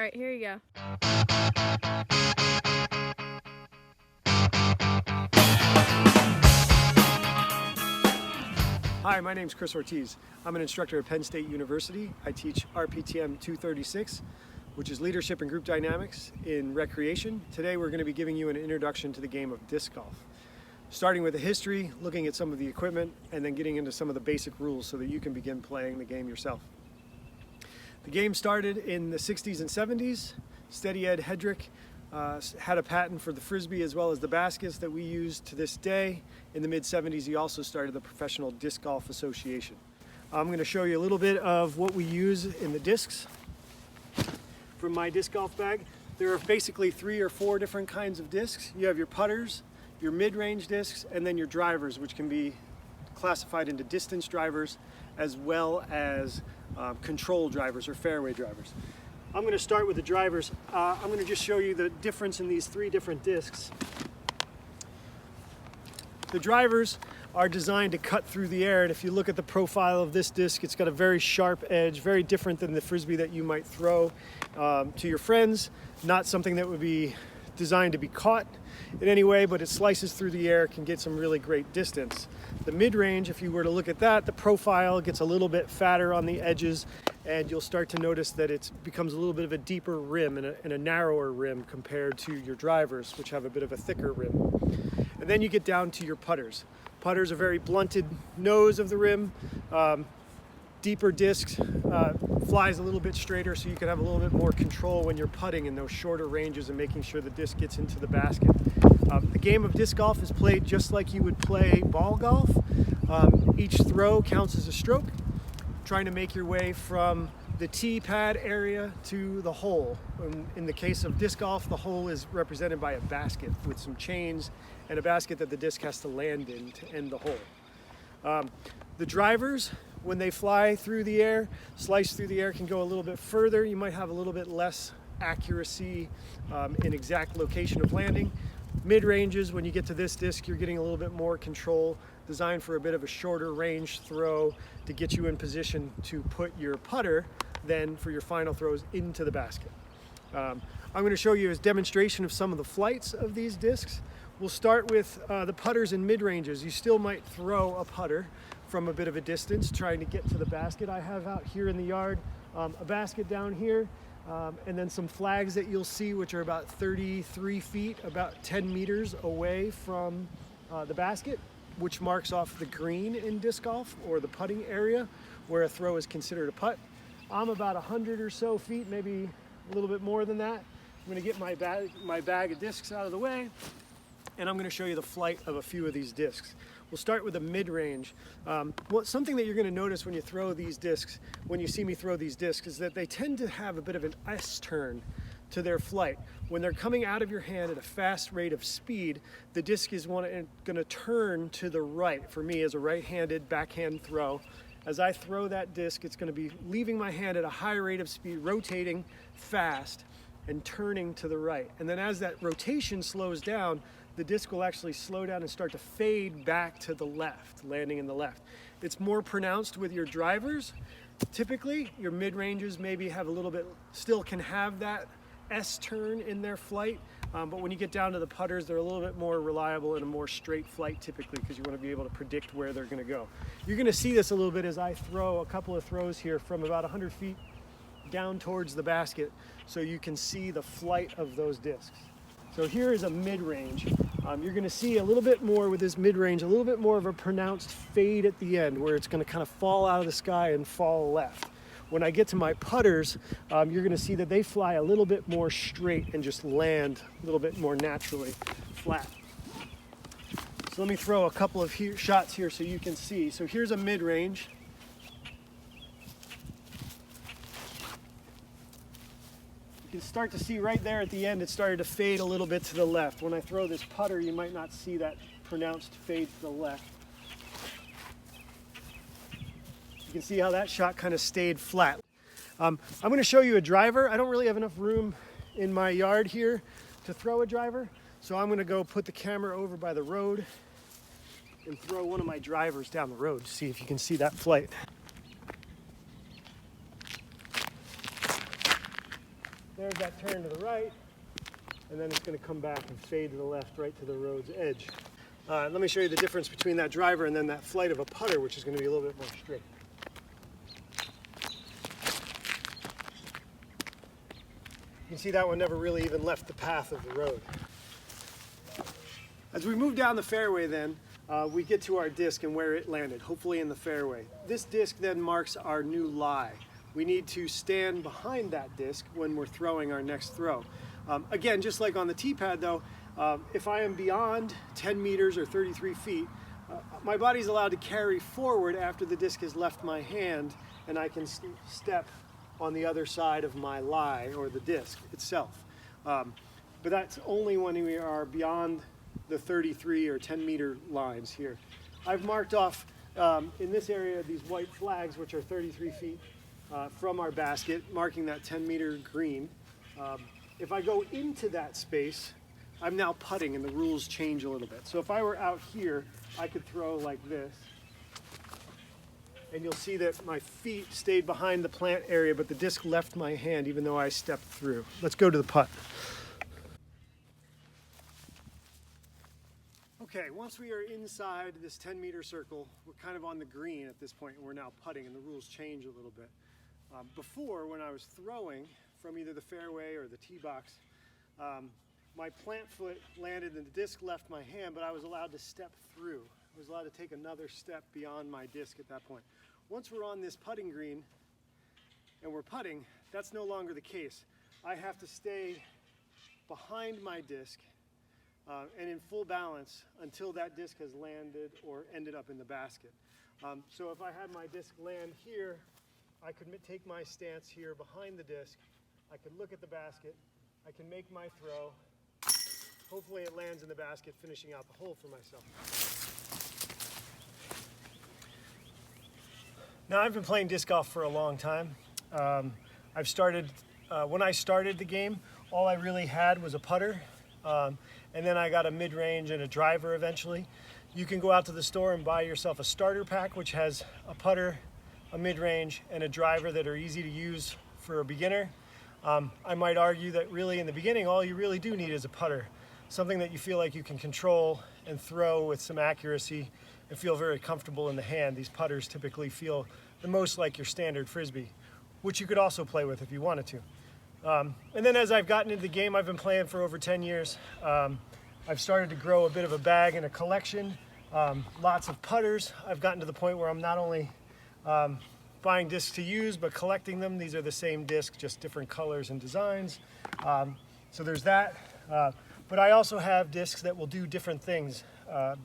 right, here you go. Hi, my name is Chris Ortiz. I'm an instructor at Penn State University. I teach RPTM236, which is Leadership and Group Dynamics in Recreation. Today we're going to be giving you an introduction to the game of disc golf. Starting with the history, looking at some of the equipment, and then getting into some of the basic rules so that you can begin playing the game yourself. The game started in the 60s and 70s. Steady Ed Hedrick had a patent for the Frisbee as well as the baskets that we use to this day. In the mid-70s, he also started the Professional Disc Golf Association. I'm going to show you a little bit of what we use in the discs from my disc golf bag. There are basically 3 or 4 different kinds of discs. You have your putters, your mid-range discs, and then your drivers, which can be classified into distance drivers as well as control drivers or fairway drivers. I'm going to start with the drivers. I'm going to just show you the difference in these 3 different discs. The drivers are designed to cut through the air, and if you look at the profile of this disc, it's got a very sharp edge, very different than the Frisbee that you might throw to your friends. Not something that would be designed to be caught in any way, but it slices through the air, can get some really great distance. The mid-range, if you were to look at that, the profile gets a little bit fatter on the edges, and you'll start to notice that it becomes a little bit of a deeper rim and a narrower rim compared to your drivers, which have a bit of a thicker rim. And then you get down to your putters. Putters are very blunted nose of the rim, deeper discs, flies a little bit straighter, so you can have a little bit more control when you're putting in those shorter ranges and making sure the disc gets into the basket. The game of disc golf is played just like you would play ball golf. Each throw counts as a stroke, trying to make your way from the tee pad area to the hole. In the case of disc golf, the hole is represented by a basket with some chains and a basket that the disc has to land in to end the hole. The drivers, when they fly through the air, slice through the air, can go a little bit further. You might have a little bit less accuracy in exact location of landing. Mid-ranges, when you get to this disc, you're getting a little bit more control, designed for a bit of a shorter range throw to get you in position to put your putter then for your final throws into the basket. I'm going to show you a demonstration of some of the flights of these discs. We'll start with the putters and mid-ranges. You still might throw a putter from a bit of a distance trying to get to the basket. I have out here in the yard a basket down here, and then some flags that you'll see, which are about 33 feet, about 10 meters away from the basket, which marks off the green in disc golf, or the putting area where a throw is considered a putt. I'm about 100 or so feet, maybe a little bit more than that. I'm going to get my bag of discs out of the way, and I'm going to show you the flight of a few of these discs. We'll start with a mid-range. Something that you're going to notice when you throw these discs, when you see me throw these discs, is that they tend to have a bit of an S-turn to their flight. When they're coming out of your hand at a fast rate of speed, the disc is going to turn to the right. For me, as a right-handed backhand throw, as I throw that disc, it's going to be leaving my hand at a high rate of speed, rotating fast and turning to the right. And then as that rotation slows down, the disc will actually slow down and start to fade back to the left, landing in the left. It's more pronounced with your drivers. Typically, your mid-ranges maybe have a little bit, still can have that S-turn in their flight, but when you get down to the putters, they're a little bit more reliable and a more straight flight typically, because you want to be able to predict where they're going to go. You're going to see this a little bit as I throw a couple of throws here from about 100 feet down towards the basket, so you can see the flight of those discs. So here is a mid-range. You're going to see a little bit more with this mid-range, a little bit more of a pronounced fade at the end, where it's going to kind of fall out of the sky and fall left. When I get to my putters, you're going to see that they fly a little bit more straight and just land a little bit more naturally flat. So let me throw a couple of shots here so you can see. So here's a mid-range. You can start to see right there at the end, it started to fade a little bit to the left. When I throw this putter, you might not see that pronounced fade to the left. You can see how that shot kind of stayed flat. I'm going to show you a driver. I don't really have enough room in my yard here to throw a driver, so I'm going to go put the camera over by the road and throw one of my drivers down the road to see if you can see that flight. There's that turn to the right, and then it's going to come back and fade to the left, right to the road's edge. Let me show you the difference between that driver and then that flight of a putter, which is going to be a little bit more straight. You can see that one never really even left the path of the road. As we move down the fairway then, we get to our disc and where it landed, hopefully in the fairway. This disc then marks our new lie. We need to stand behind that disc when we're throwing our next throw. Again, just like on the tee pad though, if I am beyond 10 meters or 33 feet, my body's allowed to carry forward after the disc has left my hand, and I can step on the other side of my lie or the disc itself. But that's only when we are beyond the 33 or 10 meter lines here. I've marked off in this area these white flags, which are 33 feet from our basket, marking that 10 meter green. If I go into that space, I'm now putting, and the rules change a little bit. So if I were out here, I could throw like this. And you'll see that my feet stayed behind the plant area, but the disc left my hand even though I stepped through. Let's go to the putt. Okay, once we are inside this 10 meter circle, we're kind of on the green at this point, and we're now putting, and the rules change a little bit. Before, when I was throwing from either the fairway or the tee box, my plant foot landed and the disc left my hand, but I was allowed to step through. I was allowed to take another step beyond my disc at that point. Once we're on this putting green and we're putting, that's no longer the case. I have to stay behind my disc and in full balance until that disc has landed or ended up in the basket. So if I had my disc land here, I could take my stance here behind the disc. I could look at the basket. I can make my throw. Hopefully it lands in the basket, finishing out the hole for myself. Now, I've been playing disc golf for a long time. When I started the game, all I really had was a putter, and then I got a mid-range and a driver eventually. You can go out to the store and buy yourself a starter pack, which has a putter, a mid-range, and a driver that are easy to use for a beginner. I might argue that really in the beginning, all you really do need is a putter, something that you feel like you can control and throw with some accuracy and feel very comfortable in the hand. These putters typically feel the most like your standard Frisbee, which you could also play with if you wanted to. And then as I've gotten into the game, I've been playing for over 10 years. I've started to grow a bit of a bag and a collection, lots of putters. I've gotten to the point where I'm not only buying discs to use, but collecting them. These are the same disc, just different colors and designs. So there's that. But I also have discs that will do different things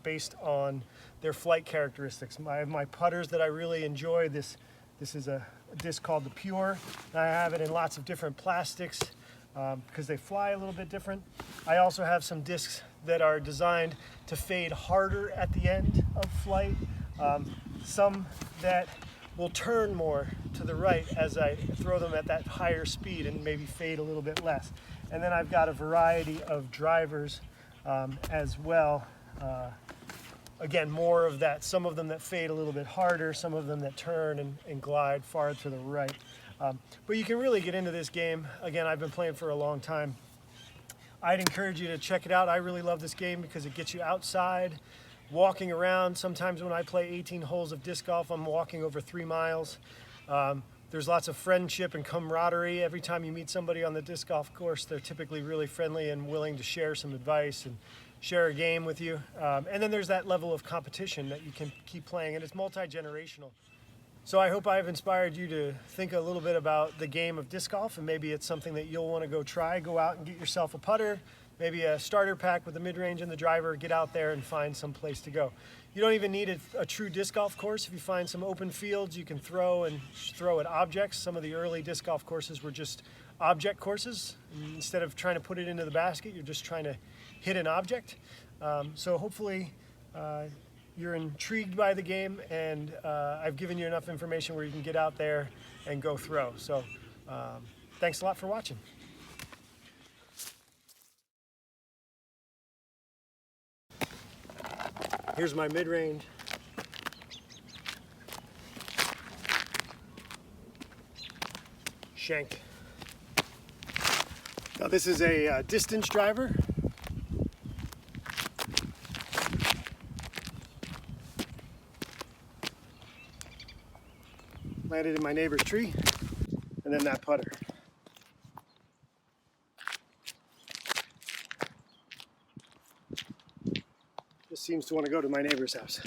based on their flight characteristics. I have my putters that I really enjoy. This is a disc called the Pure. I have it in lots of different plastics because they fly a little bit different. I also have some discs that are designed to fade harder at the end of flight. Some that will turn more to the right as I throw them at that higher speed and maybe fade a little bit less. And then I've got a variety of drivers as well. Again, more of that, some of them that fade a little bit harder, some of them that turn and glide far to the right. But you can really get into this game. Again, I've been playing for a long time. I'd encourage you to check it out. I really love this game because it gets you outside, walking around. Sometimes when I play 18 holes of disc golf, I'm walking over 3 miles. There's lots of friendship and camaraderie. Every time you meet somebody on the disc golf course, they're typically really friendly and willing to share some advice and share a game with you. And then there's that level of competition that you can keep playing, and it's multi-generational. So I hope I've inspired you to think a little bit about the game of disc golf, and maybe it's something that you'll want to go try. Go out and get yourself a putter, maybe a starter pack with the mid-range and the driver. Get out there and find some place to go. You don't even need a true disc golf course. If you find some open fields, you can throw at objects. Some of the early disc golf courses were just object courses. And instead of trying to put it into the basket, you're just trying to hit an object. So hopefully you're intrigued by the game, and I've given you enough information where you can get out there and go throw. So thanks a lot for watching. Here's my mid-range. Shank. Now this is a distance driver. Landed in my neighbor's tree, and then that putter. Just seems to want to go to my neighbor's house.